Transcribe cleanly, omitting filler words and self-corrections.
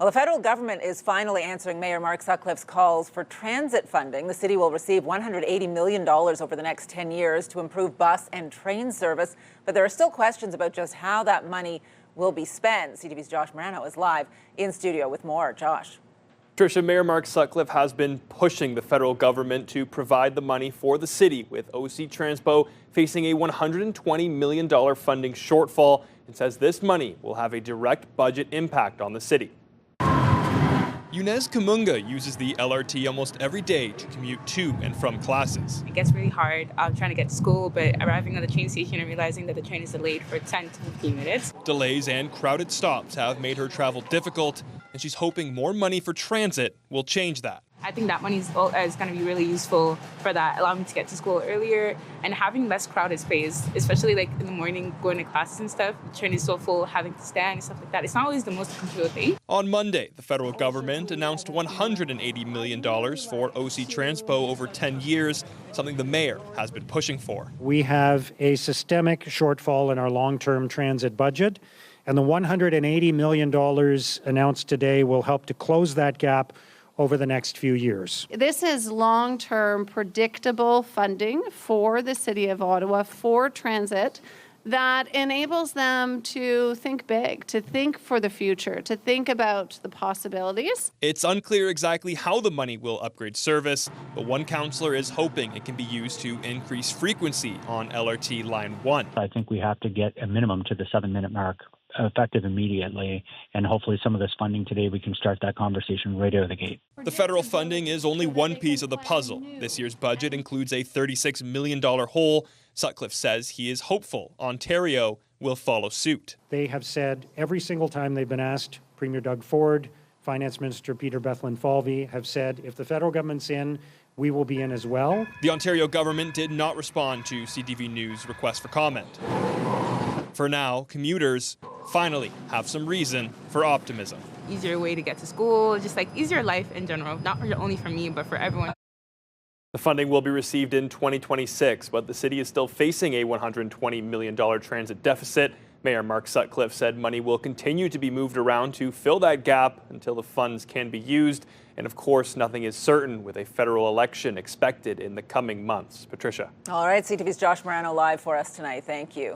Well, the federal government is finally answering Mayor Mark Sutcliffe's calls for transit funding. The city will receive $180 million over the next 10 years to improve bus and train service. But there are still questions about just how that money will be spent. CTV's Josh Marano is live in studio with more. Josh. Patricia, Mayor Mark Sutcliffe has been pushing the federal government to provide the money for the city, with OC Transpo facing a $120 million funding shortfall, and says this money will have a direct budget impact on the city. Yunez Kamunga uses the LRT almost every day to commute to and from classes. It gets really hard trying to get to school, but arriving at the train station and realizing that the train is delayed for 10 to 15 minutes. Delays and crowded stops have made her travel difficult, and she's hoping more money for transit will change that. I think that money is going to be really useful for that, allowing me to get to school earlier and having less crowded space, especially like in the morning going to classes and stuff. The train is so full, having to stand and stuff like that. It's not always the most comfortable thing. On Monday, the federal government announced $180 million for OC Transpo over 10 years, something the mayor has been pushing for. We have a systemic shortfall in our long-term transit budget, and the $180 million announced today will help to close that gap over the next few years. This is long-term, predictable funding for the City of Ottawa for transit that enables them to think big, to think for the future, to think about the possibilities. It's unclear exactly how the money will upgrade service, but one councillor is hoping it can be used to increase frequency on LRT Line 1. I think we have to get a minimum to the 7-minute mark effective immediately, and hopefully some of this funding today we can start that conversation right out of the gate. The federal funding is only one piece of the puzzle. This year's budget includes a $36 million hole. Sutcliffe says he is hopeful Ontario will follow suit. They have said every single time they've been asked, Premier Doug Ford, Finance Minister Peter Bethlen-Falvey have said if the federal government's in, we will be in as well. The Ontario government did not respond to CTV News' request for comment. For now, commuters finally have some reason for optimism. Easier way to get to school, just like easier life in general, not only for me, but for everyone. The funding will be received in 2026, but the city is still facing a $120 million transit deficit. Mayor Mark Sutcliffe said money will continue to be moved around to fill that gap until the funds can be used. And of course, nothing is certain with a federal election expected in the coming months. Patricia. All right, CTV's Josh Marano live for us tonight. Thank you.